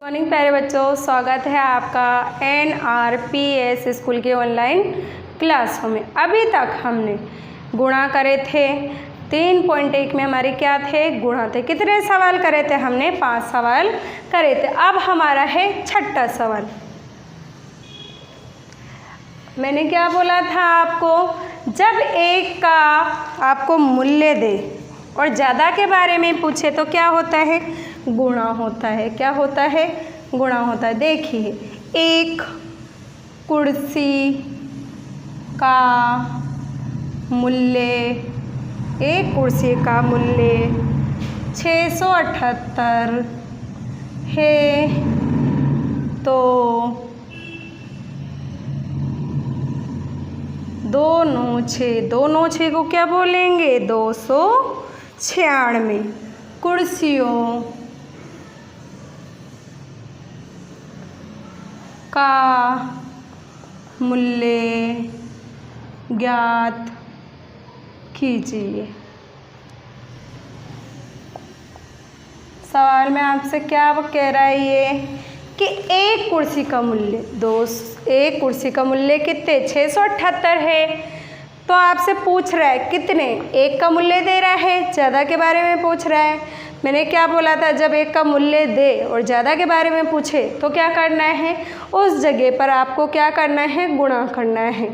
Morning प्यारे बच्चों, स्वागत है आपका NRPS स्कूल के ऑनलाइन क्लासों में। अभी तक हमने गुणा करे थे। 3.1 में हमारे क्या थे? गुणा थे। कितने सवाल करे थे हमने? 5 सवाल करे थे। अब हमारा है 6ठा सवाल। मैंने क्या बोला था आपको? जब एक का आपको मूल्य दे और ज़्यादा के बारे में पूछे तो क्या होता है? गुणा होता है। क्या होता है? गुणा होता है। देखिए, एक कुर्सी का मूल्य, एक कुर्सी का मूल्य 678 है तो दोनों छः को क्या बोलेंगे? 296 कुर्सियों का मूल्य ज्ञात कीजिए। सवाल में आपसे क्या कह रहा है ये कि एक कुर्सी का मूल्य एक कुर्सी का मूल्य कितने? 678 है। तो आपसे पूछ रहा है कितने? एक का मूल्य दे रहा है, ज़्यादा के बारे में पूछ रहा है। मैंने क्या बोला था? जब एक का मूल्य दे और ज़्यादा के बारे में पूछे तो क्या करना है? उस जगह पर आपको क्या करना है? गुणा करना है।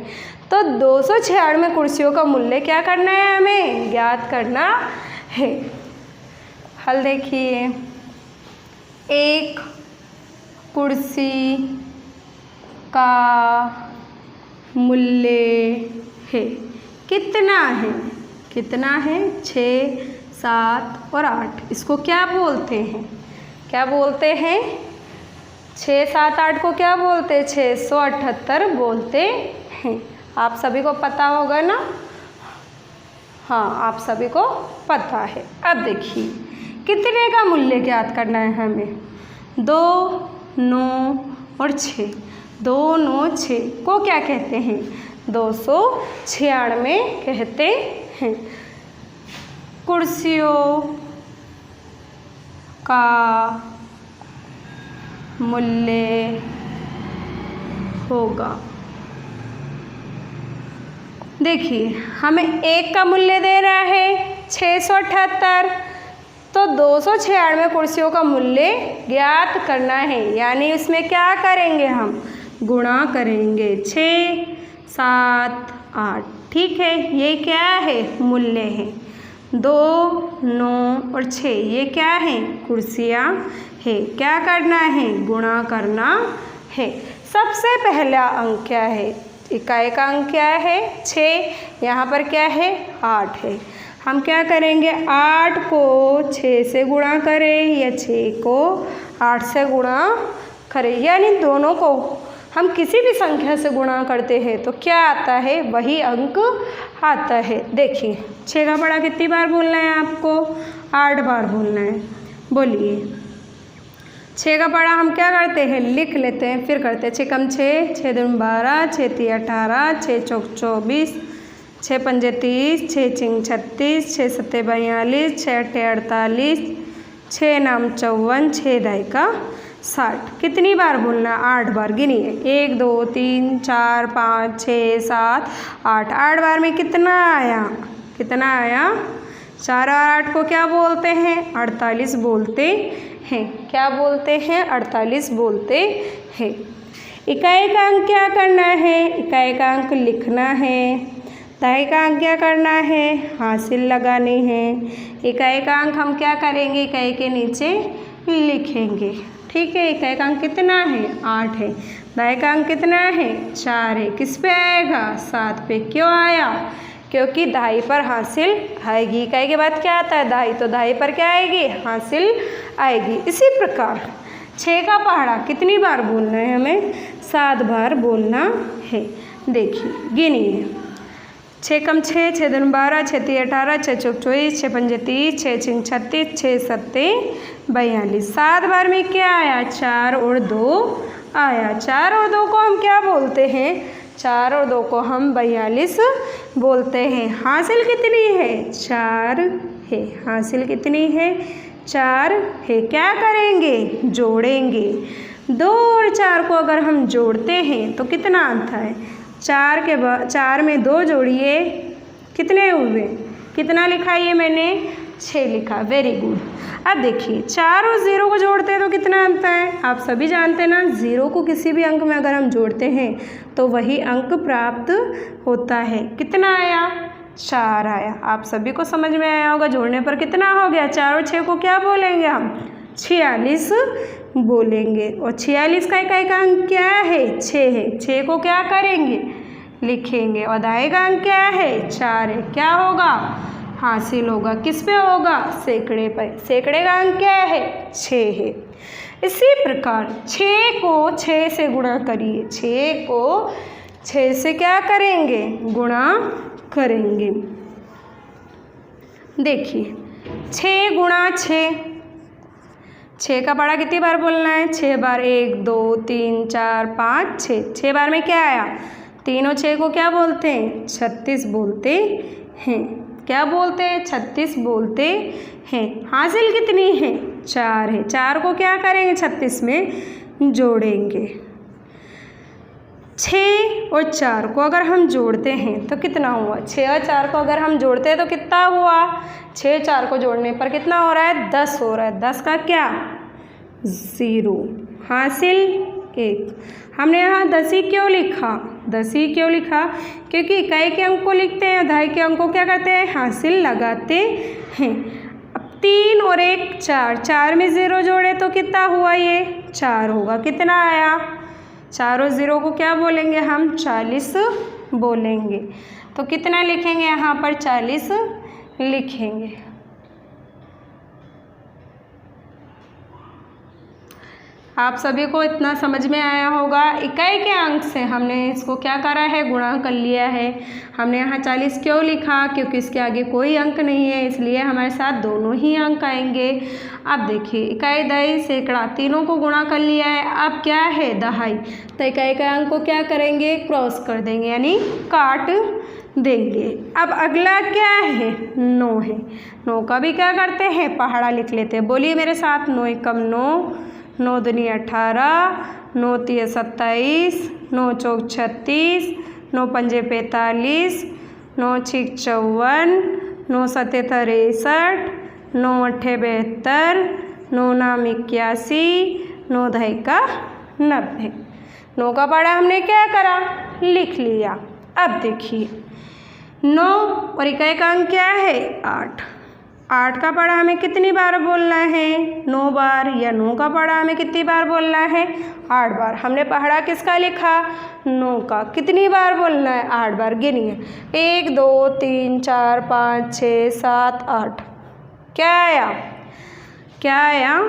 तो 296 कुर्सियों का मूल्य क्या करना है? हमें ज्ञात करना है। हल देखिए, एक कुर्सी का मूल्य है कितना है? कितना है? 6, 7 और 8। इसको क्या बोलते हैं? क्या बोलते हैं? 6, 7, 8 को क्या बोलते हैं? 678 बोलते हैं। आप सभी को पता होगा ना? हाँ, आप सभी को पता है। अब देखिए, कितने का मूल्य ज्ञात करना है हमें? 2, 9 और 6। 2, 9, 6 को क्या कहते हैं? 296 कहते हैं। कुर्सियों का मूल्य होगा, देखिए हमें एक का मूल्य दे रहा है 678, तो 296 कुर्सियों का मूल्य ज्ञात करना है। यानी उसमें क्या करेंगे? हम गुणा करेंगे। 6, 7, 8। ठीक है, ये क्या है? मूल्य है। 2, 9 और 6 ये क्या है? कुर्सियाँ है। क्या करना है? गुणा करना है। सबसे पहला अंक क्या है? इकाई का अंक क्या है? 6। यहाँ पर क्या है? 8 है। हम क्या करेंगे? 8 को 6 से गुणा करें या 6 को 8 से गुणा करें, यानी दोनों को हम किसी भी संख्या से गुणा करते हैं तो क्या आता है? वही अंक आता है। देखिए, 6 का बड़ा कितनी बार बोलना है आपको? 8 बार बोलना है। बोलिए। 6 का बड़ा हम क्या करते हैं? लिख लेते हैं, फिर करते हैं। 6 कम 6, 6 दूनी 12, 6 तीय 18, 6 चौक 24, 6 पंजे 30, 6 चिंग 36, 6 सत्ते 42, 6 अट्ठे 48, 6 नाम 54, 6 दाई का 60। कितनी बार बोलना? 8 बार। गिनिए। 1, 2, 3, 4, 5, 6, 7, 8। 8 बार में कितना आया? कितना आया? 4 और 8 को क्या बोलते हैं? 48 बोलते हैं। क्या बोलते हैं? 48 बोलते हैं। इकाई का अंक क्या करना है? इकाई का अंक लिखना है। दहाई का अंक क्या करना है? हासिल लगानी है। इकाई का अंक हम क्या करेंगे? इकाई के नीचे लिखेंगे। ठीक है, इकाई का अंक कितना है? 8 है। दहाई का अंक कितना है? 4 है। किस पे आएगा? 7 पे। क्यों आया? क्योंकि दहाई पर हासिल आएगी। इकाई के बाद क्या आता है? दहाई, तो दहाई पर क्या आएगी? हासिल आएगी। इसी प्रकार 6 का पहाड़ा कितनी बार बोलना है हमें? 7 बार बोलना है। देखिए, गिनिए। 6 कम 6, 6 दूनी 12, 6 तीय 18, 6 चौक 24, 6 पंजे 30, 6 चिंग 36, 6 सत्ते 42। 7 बार में क्या आया? 4 और 2 आया। 4 और 2 को हम क्या बोलते हैं? 4 और 2 को हम 42 बोलते हैं। हासिल कितनी है? 4 है। हासिल कितनी है? 4 है, क्या करेंगे? जोड़ेंगे। 2 और 4 को अगर हम जोड़ते हैं तो कितना आता है? 4 में 2 जोड़िए, कितने हुए? कितना लिखा ये मैंने? 6 लिखा। Very good. अब देखिए 4 और 0 को जोड़ते हैं तो कितना आता है? आप सभी जानते हैं ना, 0 को किसी भी अंक में अगर हम जोड़ते हैं तो वही अंक प्राप्त होता है। कितना आया? 4 आया। आप सभी को समझ में आया होगा जोड़ने पर कितना हो गया? 4 और 6 को क्या बोलेंगे हम? 46 बोलेंगे। और 46 का इकाई का अंक क्या है? 6 है। 6 को क्या करेंगे? लिखेंगे। और दाएं का अंक क्या है? 4 है। क्या होगा? हासिल होगा। किस पे होगा? सैकड़े पर। सैकड़े का अंक क्या है? 6 है। इसी प्रकार 6 को 6 से गुणा करिए। 6 को 6 से क्या करेंगे? गुणा करेंगे। देखिए 6 गुणा 6, 6 का पढ़ा कितनी बार बोलना है? 6 बार। 1 2 3 4 5 6। 6 बार में क्या आया? 3 और 6 को क्या बोलते हैं? 36 बोलते हैं। क्या बोलते हैं? 36 बोलते हैं। हासिल कितनी है? 4 है। 4 को क्या करेंगे? 36 में जोड़ेंगे। 6 और 4 को अगर हम जोड़ते हैं तो कितना हुआ? 6 और 4 को अगर हम जोड़ते हैं तो कितना हुआ? 6 और 4 को जोड़ने पर कितना हो रहा है? 10 हो रहा है। 10 का क्या? 0। हासिल 1। हमने यहाँ 10 ही क्यों लिखा? 10 ही क्यों लिखा? क्योंकि इकाई के अंक को लिखते हैं, दहाई के अंक को क्या करते हैं? हासिल लगाते हैं। अब 3 और 1 4, 4 में 0 जोड़े तो कितना हुआ? ये 4 होगा। कितना आया? 4 और 0 को क्या बोलेंगे हम? 40 बोलेंगे। तो कितना लिखेंगे यहाँ पर? 40 लिखेंगे। आप सभी को इतना समझ में आया होगा। इकाई के अंक से हमने इसको क्या करा है? गुणा कर लिया है। हमने यहाँ 40 क्यों लिखा? क्योंकि इसके आगे कोई अंक नहीं है, इसलिए हमारे साथ दोनों ही अंक आएंगे। अब देखिए इकाई, दहाई, सैकड़ा तीनों को गुणा कर लिया है। अब क्या है? दहाई। तो इकाई के अंक को क्या करेंगे? क्रॉस कर देंगे, यानी काट देंगे। अब अगला क्या है? 9 है। 9 का भी क्या करते हैं? पहाड़ा लिख लेते हैं। बोलिए मेरे साथ। 9 एकम 9, 9 दूनी 18, 9 तिया 27, 9 चौक 36, 9 पंजे 45, 9 छिक 54, 9 सते 63, 9 अट्ठे 72, 9 नाम 81, 9 दहाई का 90। 9 का पढ़ा हमने क्या करा? लिख लिया। अब देखिए 9 और इकाई का अंक क्या है? 8। 8 का पढ़ा हमें कितनी बार बोलना है? 9 बार। या 9 का पढ़ा हमें कितनी बार बोलना है? 8 बार। हमने पढ़ा किसका लिखा? 9 का। कितनी बार बोलना है? 8 बार। गिनिए। 1 2 3 4 5 6 7 8। क्या आया? क्या आया?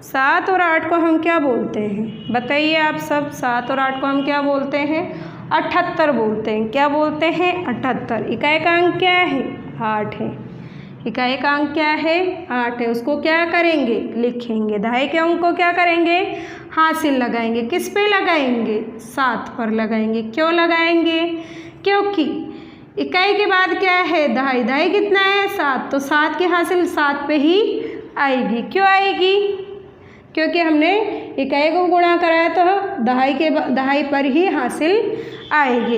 7 और 8 को हम क्या बोलते हैं? बताइए आप सब। 7 और 8 को हम क्या बोलते हैं? 78 बोलते हैं। क्या बोलते हैं? 78। इकाई का अंक क्या है? 8 है। इकाई का अंक क्या है? 8 है। उसको क्या करेंगे? लिखेंगे। दहाई के अंक को क्या करेंगे? हासिल लगाएंगे। किस पे लगाएंगे? 7 पर लगाएंगे। क्यों लगाएंगे? क्योंकि इकाई के बाद क्या है? दहाई। दहाई कितना है? 7। तो 7 की हासिल 7 पे ही आएगी। क्यों आएगी? क्योंकि हमने इकाई को गुणा कराया तो दहाई पर ही हासिल आएगी।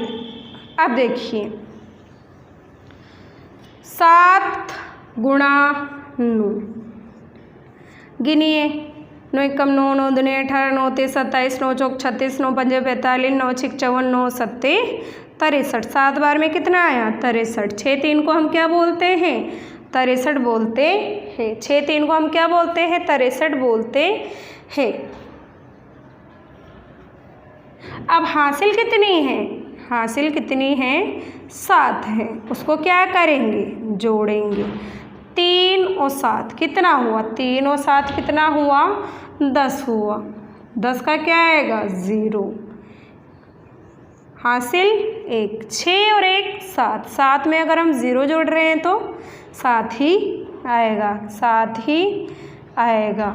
अब देखिए 7 गुणा 9। गिनिए। 9 एकम 9, 9 दूनी 18, 9 तिया 27, 9 चौक 36, 9 पंजे 45, 9 छिक 54, 9 सत्ते 63। 7 बार में कितना आया? 63। 6 3 को हम क्या बोलते हैं? 63 बोलते हैं। 6 3 को हम क्या बोलते हैं? 63 बोलते हैं। अब हासिल कितनी है? हासिल कितनी है? 7 है। उसको क्या करेंगे? जोड़ेंगे। 3 और 7 कितना हुआ? 3 और 7 कितना हुआ? 10 हुआ। 10 का क्या आएगा? 0। हासिल 1। 6 और 1 7। 7 में अगर हम 0 जोड़ रहे हैं तो 7 ही आएगा। 7 ही आएगा।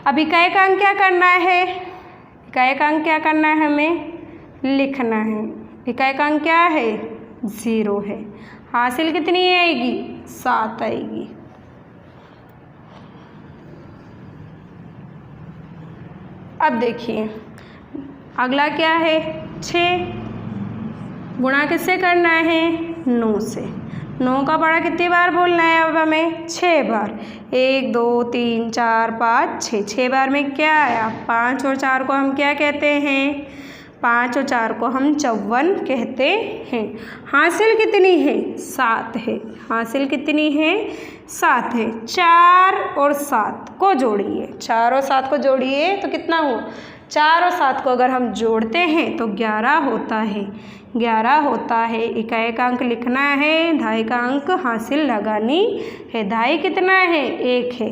अब इकाई का अंक क्या करना है? इकाई का अंक क्या करना है हमें? लिखना है। इकाई का अंक क्या है? 0 है। हासिल कितनी आएगी? 7 आएगी। अब देखिए अगला क्या है? 6 गुणा किससे करना है? 9 से। 9 का पढ़ा कितनी बार बोलना है अब हमें? 6 बार। 1 2 3 4 5 6। 6 बार में क्या आया? 5 और 4 को हम क्या कहते हैं? 5 और 4 को हम 54 कहते हैं। हासिल कितनी है? 7 है। हासिल कितनी है? 7 है। 4 और 7 को जोड़िए। 4 और 7 को जोड़िए तो कितना हुआ? 4 और 7 को अगर हम जोड़ते हैं तो 11 होता है। 11 होता है। इकाई का अंक लिखना है, दहाई का अंक हासिल लगानी है। दहाई कितना है? 1 है।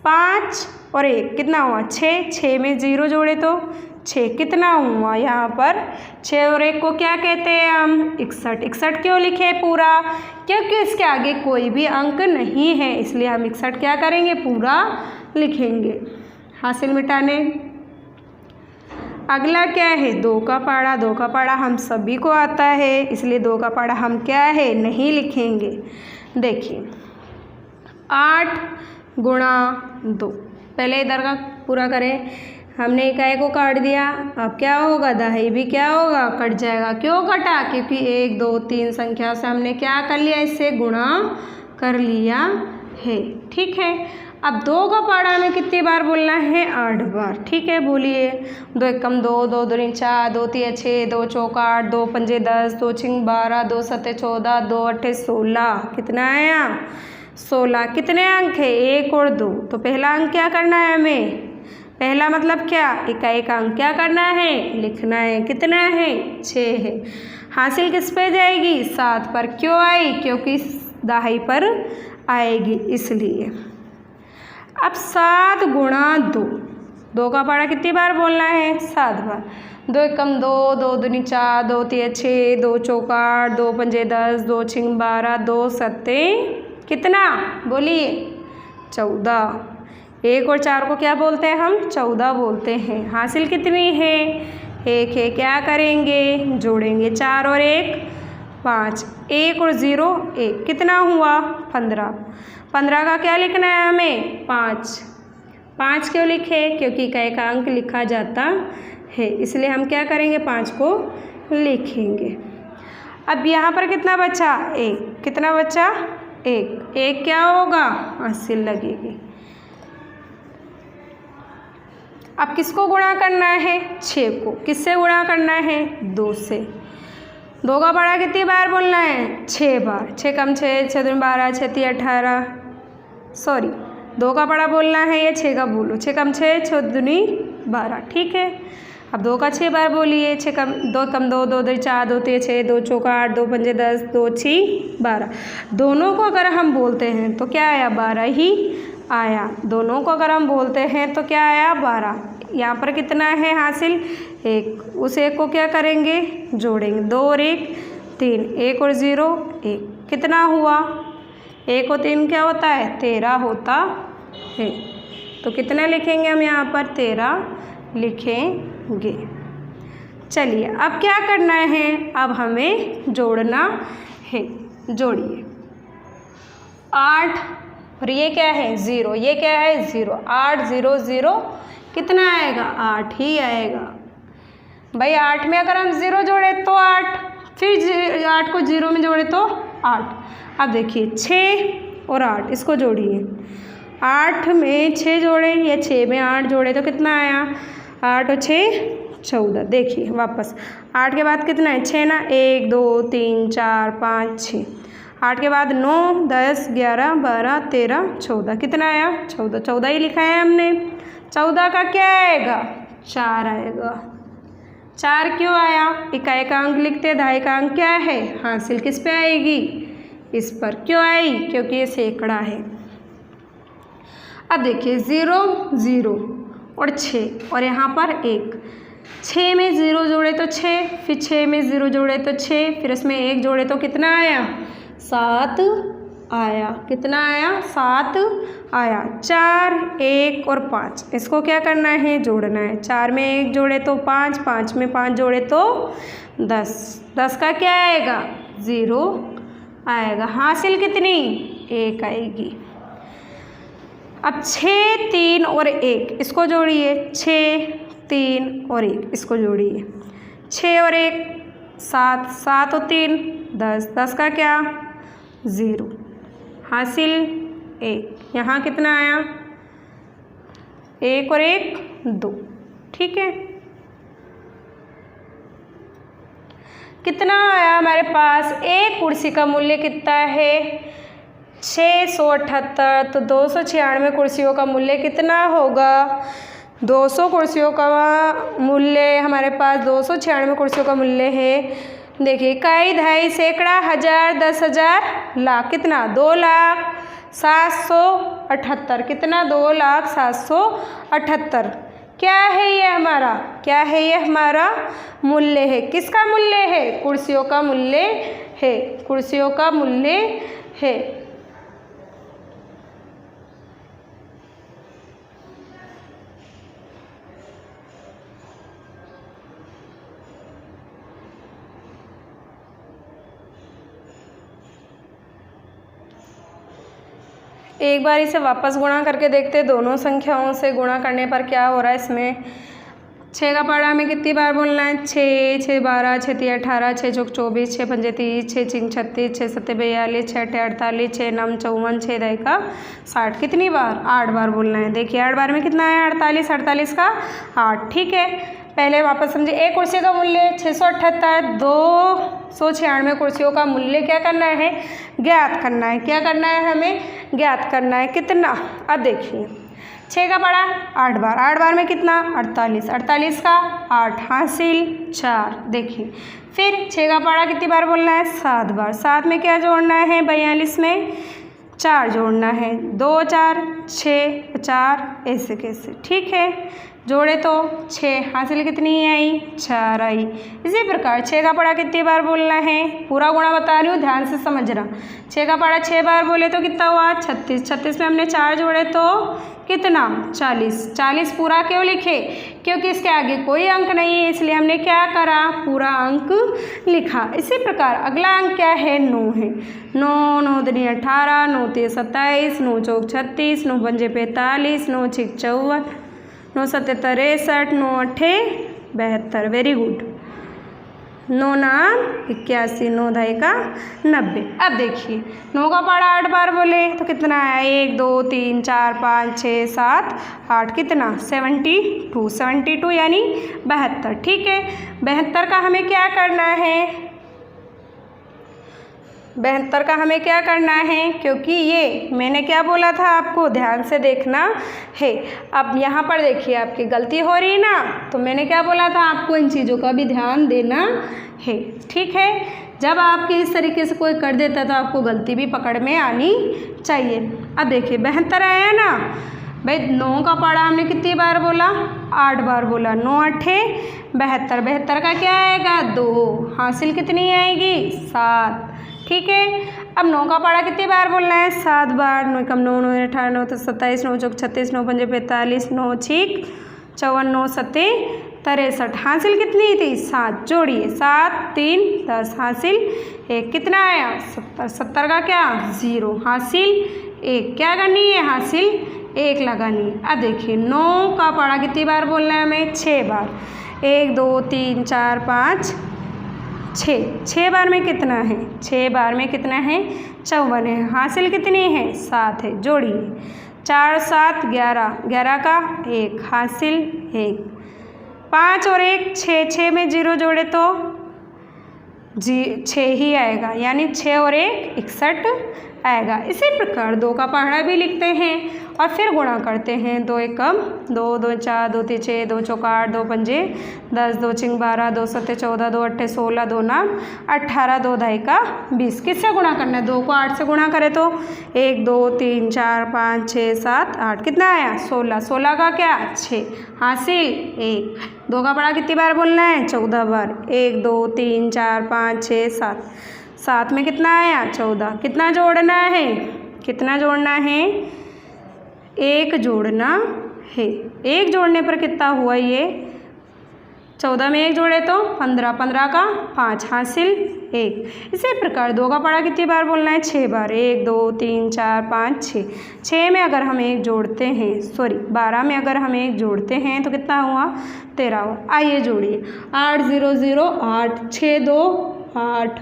5 और 1 कितना हुआ? 6। 6 में 0 जोड़े तो 6 कितना हुआ? यहाँ पर 6 और 1 को क्या कहते हैं हम? 61। 61 क्यों लिखे पूरा? क्योंकि इसके आगे कोई भी अंक नहीं है, इसलिए हम 61 क्या करेंगे? पूरा लिखेंगे। हासिल मिटाने। अगला क्या है? 2 का पढ़ा। 2 का पढ़ा हम सभी को आता है, इसलिए 2 का पढ़ा हम क्या है? नहीं लिखेंगे। देखिए 8 गुणा 2। पहले इधर का पूरा करें। हमने इकाई को काट दिया, अब क्या होगा? दहाई भी क्या होगा? कट जाएगा। क्यों कटा? क्योंकि 1 2 3 संख्या से हमने क्या कर लिया? इससे गुणा कर लिया है। ठीक है। अब 2 का पढ़ा में कितनी बार बोलना है? 8 बार। ठीक है, बोलिए। 2 एकम 2, 2 दूनी 4, 2 तिया 6, 2 चौका 8, 2 पंजे 10, 2 छिंग 12, 2 सत्ते 14, 2 अट्ठे 16। कितना आया? 16। कितने अंक है? 1 और 2। तो पहला अंक क्या करना है हमें? पहला मतलब क्या? इकाई का अंक क्या करना है? लिखना है। कितना है? 6 है। हासिल किस पे जाएगी? 7 पर। क्यों आई? क्योंकि दहाई पर आएगी, इसलिए। अब 7 गुणा 2। 2 का पढ़ा कितनी बार बोलना है? 7 बार। 2 एकम 2, 2 दूनी 4, 2 तिया 6, 2 चौका 8, 2 पंजे 10, 2 छिंग 12, 2 सत्ते कितना? बोलिए। 14। 1 और 4 को क्या बोलते हैं हम? 14 बोलते हैं। हासिल कितनी है? 1 है। क्या करेंगे? जोड़ेंगे। 4 और 1 5। 1 और 0 1। कितना हुआ? 15। 15 का क्या लिखना है हमें? 5। 5 क्यों लिखे? क्योंकि इकाई का अंक लिखा जाता है, इसलिए हम क्या करेंगे? 5 को लिखेंगे। अब यहाँ पर कितना बचा? 1। कितना बचा? 1। 1 क्या होगा? हासिल लगेगी। अब किसको गुणा करना है? 6 को। किससे गुणा करना है? 2 से। 2 का पढ़ा कितनी बार बोलना है? 6 बार। 6 कम 6, 6 दूनी 12, 6 तिया 18। सॉरी, 2 का पढ़ा बोलना है या 6 का बोलो? 6 कम 6, 6 दूनी 12। ठीक है। अब 2 का 6 बार बोलिए। 6 कम 2 कम 2, 2 दूनी 4, 2 तिया 6, 2 चौका 8, 2 पंजे 10, 2 6 12। दोनों को अगर हम बोलते हैं तो क्या आया? 12 ही आया। दोनों को अगर हम बोलते हैं तो क्या आया? 12। यहाँ पर कितना है हासिल? 1। उस 1 को क्या करेंगे? जोड़ेंगे। 2 और 1 3। 1 और 0 1। कितना हुआ? 1 और 3 क्या होता है? 13 होता है। तो कितना लिखेंगे हम यहाँ पर? 13 लिखेंगे। चलिए अब क्या करना है? अब हमें जोड़ना है। जोड़िए। 8 और ये क्या है? 0। ये क्या है? 0। 8 0 0 कितना आएगा? 8 ही आएगा। भाई 8 में अगर हम 0 जोड़े तो 8, फिर 8 को 0 में जोड़े तो 8। अब देखिए 6 और 8 इसको जोड़िए। 8 में 6 जोड़े या 6 में 8 जोड़े तो कितना आया? 8 और 6 14। देखिए वापस 8 के बाद कितना है? 6 ना। 1 2 3 4 5 6। 8 के बाद 9 10 11 12 13 14। कितना आया? 14। 14 ही लिखा है हमने। 14 का क्या आएगा? 4 आएगा। 4 क्यों आया? इकाई का अंक लिखते, दहाई का अंक क्या है? हासिल किस पे आएगी? इस पर। क्यों आई? क्योंकि ये सैकड़ा है। अब देखिए 0 0 और 6 और यहाँ पर 1। 6 में 0 जोड़े तो 6, फिर 6 में 0 जोड़े तो 6, फिर इसमें 1 जोड़े तो कितना आया? 7 आया। कितना आया? 7 आया। 4, 1 और 5, इसको क्या करना है? जोड़ना है। 4 में 1 जोड़े तो 5, 5 में 5 जोड़े तो 10, 10 का क्या आएगा? 0 आएगा। हासिल कितनी? 1 आएगी। अब 6, 3 और 1 इसको जोड़िए। 6, 3 और 1 इसको जोड़िए। 6 और 1 7, 7 और 3 10, 10 का क्या? 0। हासिल 1। यहाँ कितना आया? 1 और 1 2। ठीक है, कितना आया हमारे पास? एक कुर्सी का मूल्य कितना है? 678। तो 296 कुर्सियों का मूल्य कितना होगा? 200 कुर्सियों का मूल्य हमारे पास 296 कुर्सियों का मूल्य है। देखिए, इकाई, दहाई, सैकड़ा, हजार, 10,000, लाख। कितना? 2,07,78। कितना? 2,07,78। क्या है ये हमारा? क्या है ये हमारा? मूल्य है। किसका मूल्य है? कुर्सियों का मूल्य है। कुर्सियों का मूल्य है। एक बार इसे वापस गुणा करके देखते हैं। दोनों संख्याओं से गुणा करने पर क्या हो रहा है इसमें। 6 का पढ़ा हमें कितनी बार बोलना है? 6, 6 12, 6 3 18, 6 4 24, 6 5 30, 6 6 36, 6 7 42, 6 8 48, 6 9 54, 6 10 का 60। कितनी बार? 8 बार बोलना है। देखिए 8 बार में कितना है? 48, 48 का 8। ठीक है, पहले वापस समझे। एक कुर्सी का मूल्य 678, 296 कुर्सियों का मूल्य क्या करना है? ज्ञात करना है। क्या करना है? हमें ज्ञात करना है। कितना? अब देखिए, 6 का पढ़ा 8 बार, 8 बार में कितना? 48, 48 का 8। हासिल 4। देखिए फिर 6 का पढ़ा कितनी बार बोलना है? 7 बार। 7 में क्या जोड़ना है? 42 में 4 जोड़ना है। 2 4 6 4, ऐसे कैसे। ठीक है, जोड़े तो 6। हासिल कितनी आई? 4 आई। इसी प्रकार 6 का पढ़ा कितनी बार बोलना है? पूरा गुणा बता रही हूँ, ध्यान से समझना। 6 का पढ़ा 6 बार बोले तो कितना हुआ? 36। 36 में हमने 4 जोड़े तो कितना? 40। 40 पूरा क्यों लिखे? क्योंकि इसके आगे कोई अंक नहीं है, इसलिए हमने क्या करा? पूरा अंक लिखा। इसी प्रकार अगला अंक क्या है? 9 है। 9, 9 दूनी 18, 9 3 27, 9 4 36, 9 5 45, 9 6 54, 9 7 63, 9 8 72। Very good. 9 9 81, 9 2 का 90। अब देखिए 9 का पढ़ा 8 बार बोले तो कितना आया? 1 2 3 4 5 6 7 8। कितना? 72। 72 यानी 72। ठीक है, 72 का हमें क्या करना है? 72 का हमें क्या करना है? क्योंकि ये मैंने क्या बोला था आपको, ध्यान से देखना है। अब यहाँ पर देखिए आपकी गलती हो रही ना, तो मैंने क्या बोला था आपको? इन चीज़ों का भी ध्यान देना है। ठीक है, जब आपके इस तरीके से कोई कर देता है तो आपको गलती भी पकड़ में आनी चाहिए। अब देखिए 72 आया ना भाई। 9 का पढ़ा हमने कितनी बार बोला? 8 बार बोला। 9 8 72। 72 का क्या आएगा? 2। हासिल कितनी आएगी? 7। ठीक है, अब 9 का पढ़ा कितनी बार बोलना है? 7 बार। 9 कम 9 9 18, 9 तो 27, 9 चौक 36, 9 5 45, 9 6 54, 9 7 63। हासिल कितनी थी? 7। जोड़िए 7 3 10। हासिल 1। कितना आया? 70। 70 का क्या? 0। हासिल 1। क्या करनी है? हासिल 1 लगानी है। अब देखिए 9 का पढ़ा कितनी बार बोलना है हमें? 6 बार। 1 2 3 4 5 6। 6 बार में कितना है? 6 बार में कितना है? 54 है। हासिल कितनी है? 7 है। जोड़िए 4 7 11, 11 का 1। हासिल 1। 5 और 1 6, 6 में 0 जोड़े तो 6 ही आएगा, यानी 6 और 1 61 आएगा। इसी प्रकार 2 का पहाड़ा भी लिखते हैं और फिर गुणा करते हैं। 2 1 कम 2 2 4 2 3 6 2 चौक 8 2 पंजे 10 2 6 12 2 7 14 2 8 16 2 9 18 2 ढाई का 20। किससे गुणा करना है? 2 को 8 से गुणा करें तो 1 2 3 4 5 6 7 8। कितना आया? 16। 16 का क्या? 6। हासिल 1। 2 का पढ़ा कितनी बार बोलना है? 14 बार। 1 2 3 4 5 6 7। 7 में कितना आया 14। कितना जोड़ना है, कितना जोड़ना है, 1 जोड़ना है। 1 जोड़ने पर कितना हुआ, ये 14 में 1 जोड़े तो 15, 15 का 5 हासिल 1। इसी प्रकार 2 का पढ़ा कितनी बार बोलना है, 6 बार। 1 2 3 4 5 6। 6 में अगर हम 1 जोड़ते हैं, 12 में अगर हम 1 जोड़ते हैं तो कितना हुआ, 13 हुआ। आइए जोड़िए, 8 0 0 8, 6 2 8।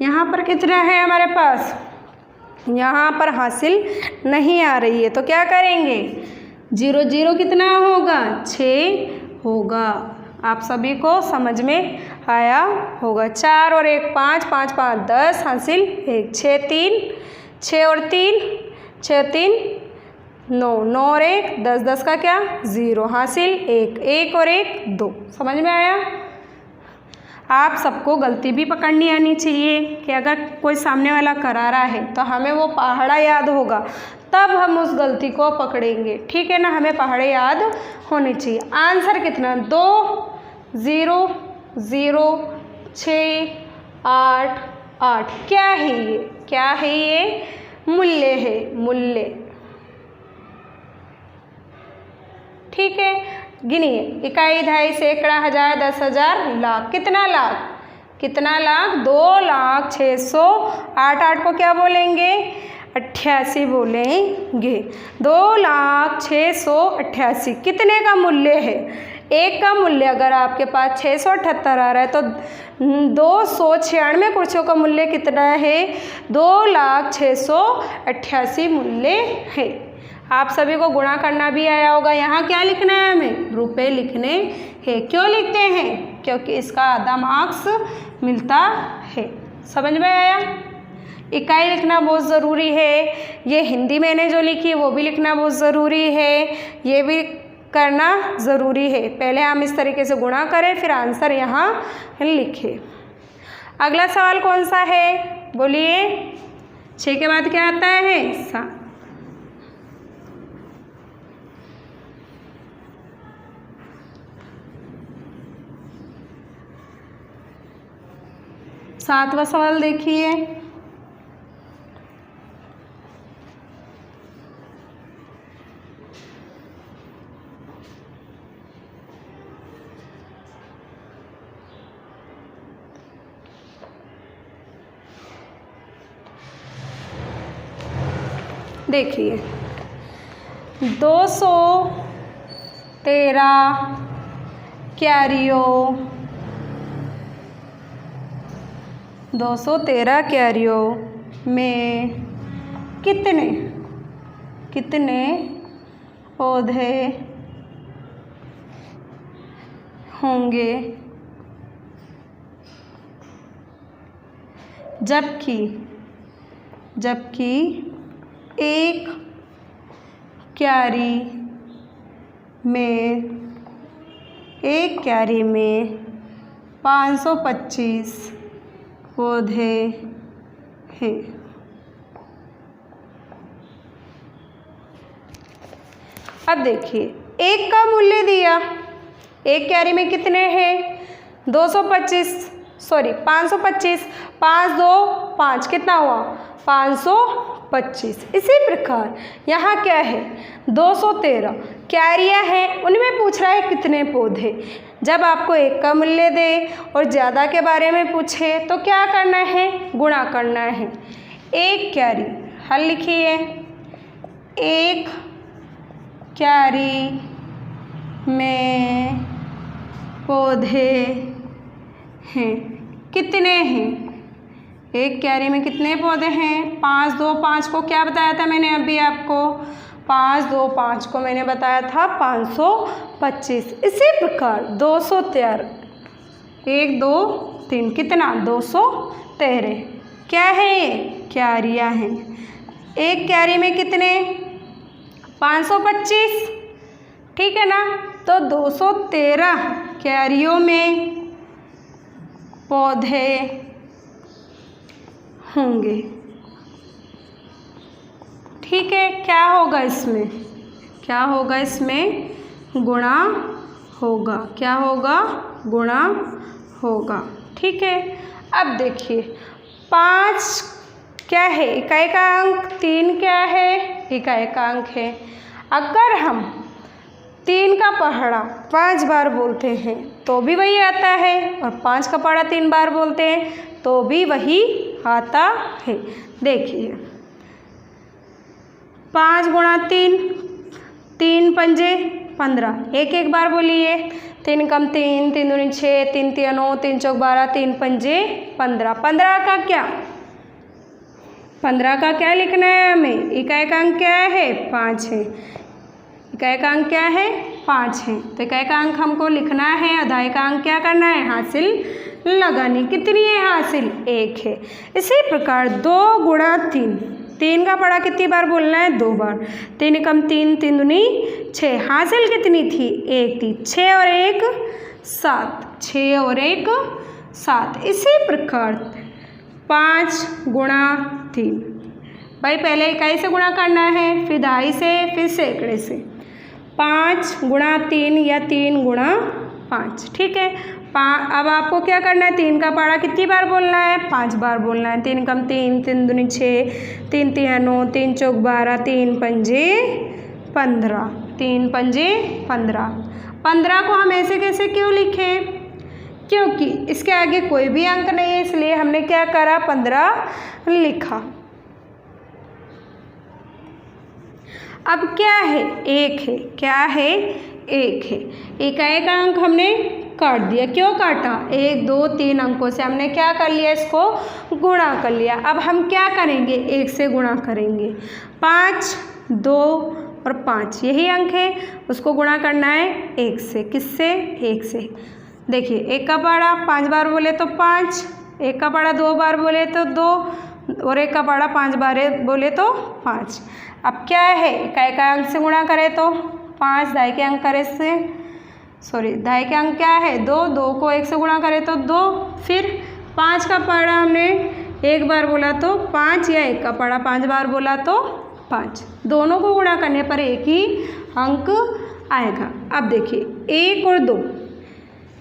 यहाँ पर कितना है हमारे पास, यहाँ पर हासिल नहीं आ रही है तो क्या करेंगे, 0 0 कितना होगा, 6 होगा। आप सभी को समझ में आया होगा। 4 और 1 5, 5 5 10 हासिल 1, 6 3, 6 और 3 6 3 9, 9 और 1 10, 10 का क्या 0 हासिल 1, 1 और 1 2। समझ में आया। आप सबको गलती भी पकड़नी आनी चाहिए कि अगर कोई सामने वाला करा रहा है तो हमें वो पहाड़ा याद होगा, तब हम उस गलती को पकड़ेंगे। ठीक है ना, हमें पहाड़े याद होने चाहिए। आंसर कितना, 2 0 0 6 8 8। क्या है ये, क्या है ये, मूल्य है, मूल्य। ठीक है, गिनिए, इकाई, दहाई, सैकड़ा, हजार, 10,000, लाख। कितना लाख, कितना लाख, 2,06,000। 8 8 को क्या बोलेंगे, 88 बोलेंगे। 2,06,088 कितने का मूल्य है, 1 का मूल्य अगर आपके पास 678 आ रहा है तो 296 कुर्सियों का मूल्य कितना है, 2,06,088 मूल्य है। आप सभी को गुणा करना भी आया होगा। यहाँ क्या लिखना है, हमें रुपए लिखने हैं। क्यों लिखते हैं, क्योंकि इसका आधा मार्क्स मिलता है। समझ में आया। इकाई लिखना बहुत ज़रूरी है। ये हिंदी मैंने जो लिखी वो भी लिखना बहुत ज़रूरी है, ये भी करना ज़रूरी है। पहले हम इस तरीके से गुणा करें, फिर आंसर यहाँ लिखें। अगला सवाल कौन सा है, बोलिए। 6 के बाद क्या आता है, 7। सातवां सवाल देखिए। देखिए, 213 कैरियो, 213 कैरियो में कितने पौधे होंगे, जबकि एक क्यारी में 525 पौधे हैं। अब देखिए, 1 का मूल्य दिया, एक क्यारी में कितने हैं, 525। 5 2 5 कितना हुआ, 525। इसी प्रकार यहाँ क्या है, 213 क्यारियाँ हैं, उनमें पूछ रहा है कितने पौधे। जब आपको 1 का मूल्य दे और ज़्यादा के बारे में पूछे तो क्या करना है, गुणा करना है। 1 क्यारी, हल लिखिए, 1 क्यारी में पौधे हैं, कितने हैं, 1 क्यारी में कितने पौधे हैं, 5 2 5 को क्या बताया था मैंने अभी आपको, 5 2 5 को मैंने बताया था 525। इसी प्रकार 213, 1 2 3 कितना, 213 क्या है, ये क्यारियाँ हैं। 1 क्यारी में कितने, 525, ठीक है ना। तो 213 क्यारियों में पौधे होंगे, ठीक है। क्या होगा इसमें, क्या होगा इसमें, गुणा होगा, क्या होगा, गुणा होगा, ठीक है। अब देखिए, 5 क्या है, इकाई का अंक, 3 क्या है, इकाई का अंक है। अगर हम 3 का पहाड़ा 5 बार बोलते हैं तो भी वही आता है, और 5 का पहाड़ा 3 बार बोलते हैं तो भी वही आता है। देखिए 5 गुणा 3, 3 पंजे 15, एक एक बार बोलिए। 3 कम 3, 3 दूनी 6, 3 तिया 9, 3 चौक 12, 3 पंजे 15। 15 का क्या, 15 का क्या लिखना है हमें, इकाई का अंक क्या है, 5 है। इकाई का अंक क्या है, 5 है। तो इकाई का अंक हमको लिखना है, अधाई का अंक क्या करना है, हासिल लगानी। कितनी है हासिल, 1 है। इसी प्रकार 2 गुणा 3, 3 का पढ़ा कितनी बार बोलना है, 2 बार। 3 कम 3, 3 दूनी 6, हासिल कितनी थी, 1 थी। 6 और 1 7, 6 और 1 7। इसी प्रकार 5 गुणा 3, भाई पहले इकाई से गुणा करना है, फिर दहाई से, फिर सैकड़े से। 5 गुणा 3 या 3 गुणा 5, ठीक है। अब आपको क्या करना है, 3 का पहाड़ा कितनी बार बोलना है, 5 बार बोलना है। 3 कम 3, 3 दूनी 6, 3 तिया 9, 3 चौक 12, 3 पंजे 15, 3 पंजे 15। 15 को हम ऐसे कैसे क्यों लिखें, क्योंकि इसके आगे कोई भी अंक नहीं है, इसलिए हमने क्या करा, 15 लिखा। अब क्या है, 1 है, क्या है, 1 है। इकाई का अंक हमने काट दिया, क्यों काटा, 1 2 3 अंकों से हमने क्या कर लिया, इसको गुणा कर लिया। अब हम क्या करेंगे, 1 से गुणा करेंगे। 5 2 और 5 यही अंक है, उसको गुणा करना है 1 से। किससे, 1 से। देखिए 1 का पहाड़ा 5 बार बोले तो 5, 1 का पहाड़ा 2 बार बोले तो 2, और 1 का पहाड़ा 5 बार बोले तो 5। अब क्या है, इकाई का अंक से गुणा करें तो 5, दहाई के अंक करे से, सॉरी दहाई के अंक क्या है, 2, 2 को 1 से गुणा करें तो 2। फिर 5 का पहाड़ा हमने 1 बार बोला तो 5, या 1 का पहाड़ा 5 बार बोला तो 5। दोनों को गुणा करने पर एक ही अंक आएगा। अब देखिए 1 और 2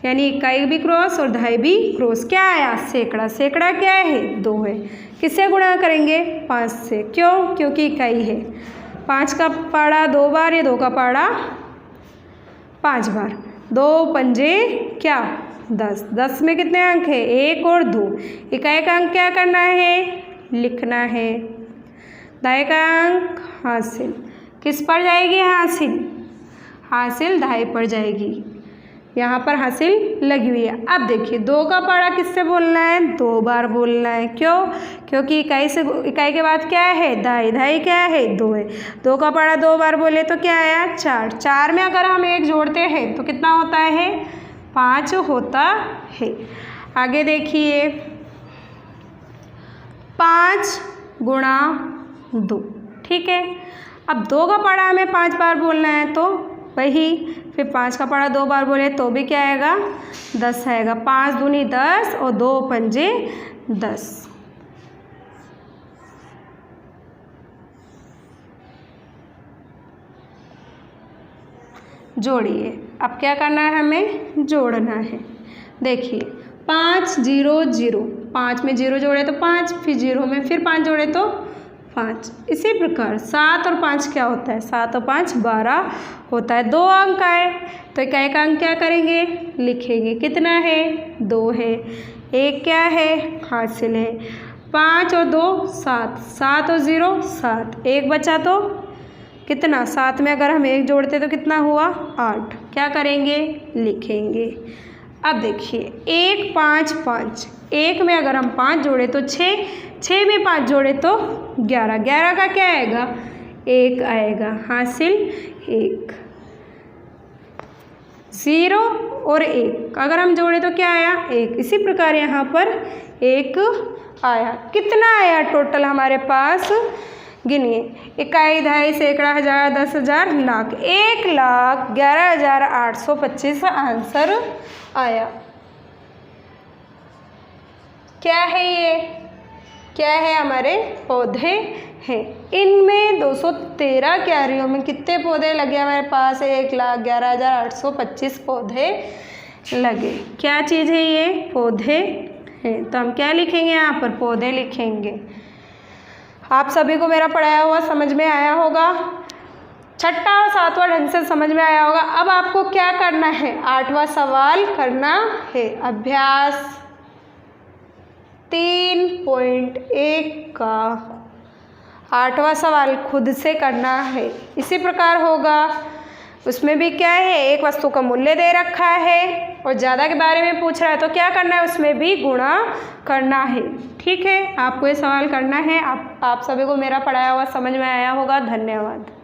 यानी इकाई भी क्रॉस और दहाई भी क्रॉस, क्या आया, सैकड़ा। सैकड़ा क्या है, 2 है। किससे गुणा करेंगे, 5 से। क्यों, क्योंकि इकाई है। 5 का पहाड़ा 2 बार, या 2 का पहाड़ा 5 बार। 2 पंजे क्या, 10। 10 में कितने अंक है, 1 और 2। इकाई का अंक क्या करना है, लिखना है। दहाई का अंक हासिल किस पर जाएगी, हासिल, हासिल दहाई पर जाएगी। यहाँ पर हासिल लगी हुई है। अब देखिए 2 का पहाड़ा किससे बोलना है, 2 बार बोलना है। क्यों, क्योंकि इकाई के बाद क्या है, दहाई। दहाई क्या है, 2 है। 2 का पहाड़ा 2 बार बोले तो क्या आया, 4। 4 में अगर हम 1 जोड़ते हैं तो कितना होता है, 5 होता है। आगे देखिए 5 गुणा 2, ठीक है। अब 2 का पहाड़ा हमें 5 बार बोलना है तो वही, फिर 5 का पहाड़ा 2 बार बोले तो भी क्या आएगा, 10 आएगा। 5 दूनी 10 और 2 पंजे 10। जोड़िए। अब क्या करना है, हमें जोड़ना है। देखिए 5 0 0, 5 में 0 जोड़े तो 5, फिर 0 में फिर 5 जोड़े तो 5। इसी प्रकार 7 और 5 क्या होता है, 7 और 5 12 होता है। 2 अंक आए तो इकाई का अंक क्या करेंगे, लिखेंगे। कितना है, 2 है। 1 क्या है, हासिल है। 5 और 2 7, 7 और 0 7, 1 बचा तो कितना, 7 में अगर हम 1 जोड़ते तो कितना हुआ, 8। क्या करेंगे, लिखेंगे। अब देखिए 1 5 5, 1 में अगर हम 5 जोड़े तो 6, 6 में 5 जोड़े तो 11, 11 का क्या आएगा, 1 आएगा। हासिल 1। 0 और 1 अगर हम जोड़े तो क्या आया, 1। इसी प्रकार यहाँ पर 1 आया। कितना आया टोटल हमारे पास, गिनिए। इकाई, दहाई, सैकड़ा, हज़ार, 10,000, लाख। 1,11,825 आंसर आया। क्या है ये, क्या है, हमारे पौधे हैं। इनमें 213 क्यारियों में कितने पौधे लगे हमारे पास, 1,11,825 पौधे लगे। क्या चीज़ है ये, पौधे हैं, तो हम क्या लिखेंगे यहाँ पर? पौधे लिखेंगे। आप सभी को मेरा पढ़ाया हुआ समझ में आया होगा, छठा और सातवां ढंग से समझ में आया होगा। अब आपको क्या करना है? 8वां सवाल करना है। अभ्यास 3.1 का 8वां सवाल खुद से करना है। इसी प्रकार होगा, उसमें भी क्या है, एक वस्तु का मूल्य दे रखा है और ज़्यादा के बारे में पूछ रहा है, तो क्या करना है? उसमें भी गुणा करना है। ठीक है, आपको ये सवाल करना है। आप सभी को मेरा पढ़ाया हुआ समझ में आया होगा। धन्यवाद।